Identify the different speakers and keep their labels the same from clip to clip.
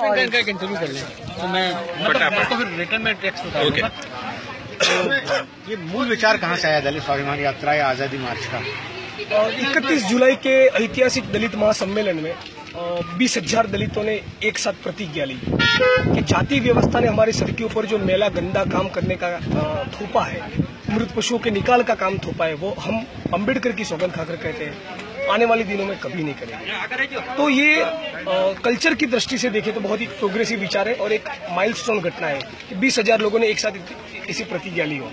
Speaker 1: Minute का एक interview कर लें तो मैं आपको फिर रिटर्न में टेक्स्ट बता दूंगा।
Speaker 2: तो ये मूल विचार कहाँ से आया दलित स्वाभिमान यात्रा या आजादी मार्च का?
Speaker 3: 31 जुलाई के ऐतिहासिक दलित महासम्मेलन में 20,000 दलितों ने एक साथ प्रतिज्ञा ली कि जाति व्यवस्था ने हमारे सर के ऊपर जो मैला गंदा काम करने का थोपा है, मृत पशुओं के निकाल का काम थोपा है, वो हम अम्बेडकर की सौगंध खाकर कहते हैं आने वाले दिनों में कभी नहीं करेंगे। तो ये कल्चर की दृष्टि से देखें तो बहुत ही प्रोग्रेसिव विचार है और एक माइलस्टोन घटना है कि 20,000 लोगों ने एक साथ इसी प्रतिज्ञा ली हो।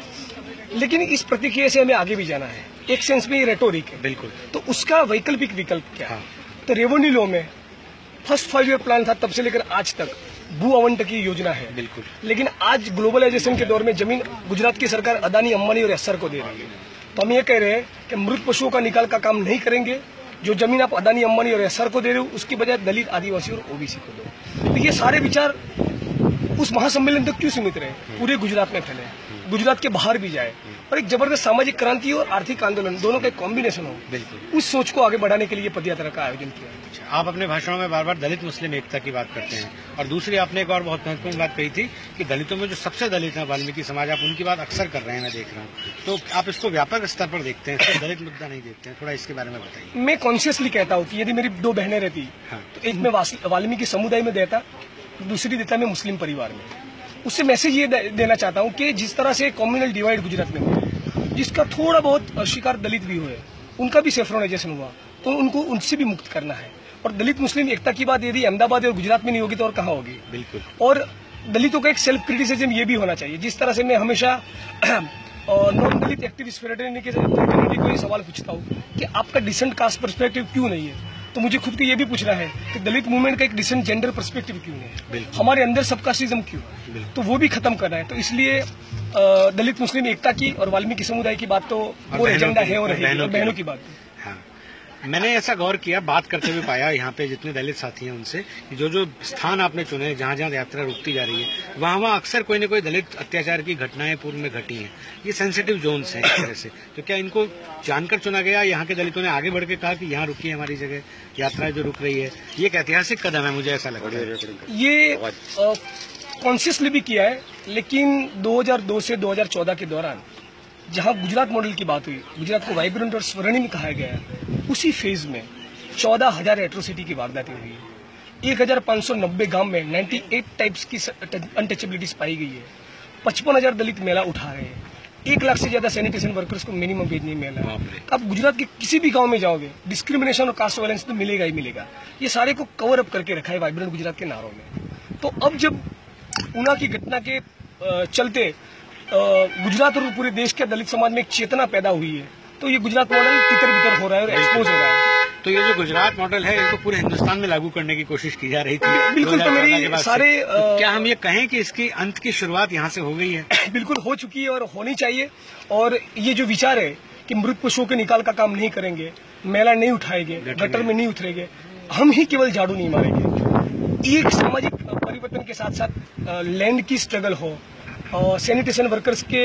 Speaker 3: लेकिन इस प्रतिक्रिया से हमें आगे भी जाना है, एक सेंस में ये रेटोरिक है।
Speaker 2: बिल्कुल।
Speaker 3: तो उसका वैकल्पिक विकल्प क्या है? तो रेवेन्यू लॉ में फर्स्ट 5 ईयर प्लान था, तब से लेकर आज तक भू आवंटन की योजना है।
Speaker 2: बिल्कुल।
Speaker 3: लेकिन आज ग्लोबलाइजेशन के दौर में जमीन गुजरात की सरकार अदानी, अंबानी और एस्सर को दे रही है। तो हम ये कह रहे हैं कि मृत पशुओं का निकाल का काम नहीं करेंगे। जो जमीन आप अदानी, अंबानी और एस्सर को दे रहे हो उसकी बजाय दलित, आदिवासी और ओबीसी को दो। तो ये सारे विचार उस महासम्मेलन तक क्यों सीमित रहे? पूरे गुजरात में फैले, गुजरात के बाहर भी जाए और एक जबरदस्त सामाजिक क्रांति और आर्थिक आंदोलन दोनों का एक कॉम्बिनेशन हो।
Speaker 2: बिल्कुल।
Speaker 3: उस सोच को आगे बढ़ाने के लिए पदयात्रा का आयोजन किया।
Speaker 2: आप अपने भाषणों में बार बार दलित मुस्लिम एकता की बात करते हैं और दूसरी आपने एक और बहुत महत्वपूर्ण बात कही थी कि दलितों में जो सबसे दलित है वाल्मीकि समाज, आप उनकी बात अक्सर कर रहे हैं, मैं देख रहा हूँ। तो आप इसको व्यापक स्तर पर देखते हैं, सिर्फ दलित मुद्दा नहीं देखते हैं, थोड़ा इसके बारे में बताइए।
Speaker 3: मैं कॉन्शियसली कहता हूँ कि यदि मेरी 2 बहनें रहती तो एक मैं वाल्मीकि समुदाय में देता, दूसरी देता मैं मुस्लिम परिवार में। उससे मैसेज ये देना चाहता हूँ कि जिस तरह से कम्युनल डिवाइड गुजरात में हुआ, जिसका थोड़ा बहुत शिकार दलित भी हुए, उनका भी सेफ्रोनाइजेशन हुआ, तो उनको उनसे भी मुक्त करना है। और दलित मुस्लिम एकता की बात यदि अहमदाबाद और गुजरात में नहीं होगी तो और कहाँ होगी? बिल्कुल। और दलितों का एक सेल्फ क्रिटिसिज्म ये भी होना चाहिए। जिस तरह से मैं हमेशा नॉन दलित एक्टिविस्ट फ्रेटर्निटी को ये सवाल पूछता हूँ कि आपका डिसेंट कास्ट पर्सपेक्टिव क्यों नहीं है, तो मुझे खुद को ये भी पूछना है कि दलित मूवमेंट का एक डिसेंट जेंडर पर्सपेक्टिव क्यों नहीं है, हमारे अंदर सबकास्टिज्म क्यों है, तो वो भी खत्म करना है। तो इसलिए दलित मुस्लिम एकता की और वाल्मीकि समुदाय की बात तो वो एजेंडा है और बहनों की बात।
Speaker 2: हाँ, मैंने ऐसा गौर किया, बात करते हुए पाया यहाँ पे जितने दलित साथी हैं उनसे कि जो जो स्थान आपने चुने, जहाँ जहाँ यात्रा रुकती जा रही है, वहाँ अक्सर कोई न कोई दलित अत्याचार की घटनाएं पूर्व में घटी हैं। ये सेंसिटिव जोन्स हैं एक तरह से। तो क्या इनको जानकर चुना गया? यहाँ के दलितों ने आगे बढ़ के कहा कि यहाँ रुकी है हमारी जगह, यात्रा जो रुक रही है, ये एक ऐतिहासिक कदम है, मुझे ऐसा लगता है।
Speaker 3: ये कॉन्शियसली भी किया है, लेकिन 2002 से 2014 के दौरान जहां गुजरात मॉडल की बात हुई, गुजरात को वाइब्रेंट और स्वर्णिम कहा गया है, उसी फेज में 14,000 एट्रोसिटी की वारदातें हुई है। 1,590 गांव में 98 टाइप्स की अनटचेबिलिटीज पाई गई है। 55,000 दलित मेला उठा रहे हैं। 1 लाख से ज्यादा सैनिटेशन वर्कर्स को मिनिमम वेज नहीं मिला है। आप गुजरात के किसी भी गांव में जाओगे, डिस्क्रिमिनेशन और कास्ट वायलेंस तो मिलेगा ही मिलेगा। ये सारे को कवर अप करके रखा है वाइब्रेंट गुजरात के नारों में। तो अब जब ऊना की घटना के चलते गुजरात और पूरे देश के दलित समाज में एक चेतना पैदा हुई है, तो ये गुजरात मॉडल तितर बितर हो रहा है और एक्सपोज हो रहा है।
Speaker 2: तो ये जो गुजरात मॉडल है, इसको पूरे हिंदुस्तान में लागू करने की कोशिश की जा रही थी।
Speaker 3: बिल्कुल। तो मेरी सारे
Speaker 2: क्या हम ये कहें कि इसकी अंत की शुरुआत यहाँ से हो गई है?
Speaker 3: बिल्कुल हो चुकी है और होनी चाहिए। और ये जो विचार है कि मृत पशुओं के निकाल का काम नहीं करेंगे, मैला नहीं उठाएंगे, गटर में नहीं उतरेंगे, हम ही केवल झाड़ू नहीं मारेंगे। एक सामाजिक परिवर्तन के साथ साथ लैंड की स्ट्रगल हो, सैनिटेशन वर्कर्स के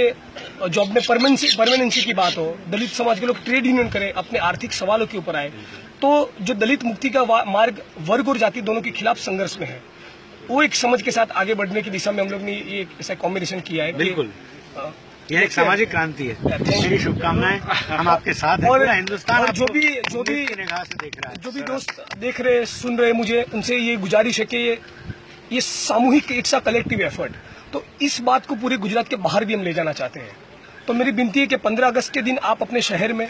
Speaker 3: जॉब में परमानेंसी की बात हो, दलित समाज के लोग ट्रेड यूनियन करें, अपने आर्थिक सवालों के ऊपर आए, तो जो दलित मुक्ति का मार्ग वर्ग और जाति दोनों के खिलाफ संघर्ष में है, वो एक समझ के साथ आगे बढ़ने की दिशा में हम लोग ने ये ऐसा कॉम्बिनेशन किया है।
Speaker 2: बिल्कुल, यह एक सामाजिक क्रांति है। मेरी शुभकामनाएं, हम आपके साथ हैं। पूरा हिंदुस्तान
Speaker 3: और जो भी
Speaker 2: निगाह से देख रहा है,
Speaker 3: जो भी दोस्त देख रहे सुन रहे, मुझे उनसे ये गुजारिश है कि ये सामूहिक, इट्स अ कलेक्टिव एफर्ट। तो इस बात को पूरे गुजरात के बाहर भी हम ले जाना चाहते हैं। तो मेरी विनती है कि 15 अगस्त के दिन आप अपने शहर में,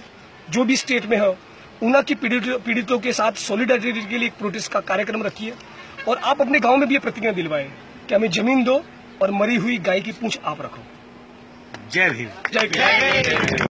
Speaker 3: जो भी स्टेट में हो, ऊना की पीड़ितों के साथ सॉलिडारिटी के लिए एक प्रोटेस्ट का कार्यक्रम रखिए और आप अपने गांव में भी ये प्रतिज्ञा दिलवाएं कि हमें जमीन दो और मरी हुई गाय की पूंछ आप रखो।
Speaker 2: जय भीम।
Speaker 3: जय भीम।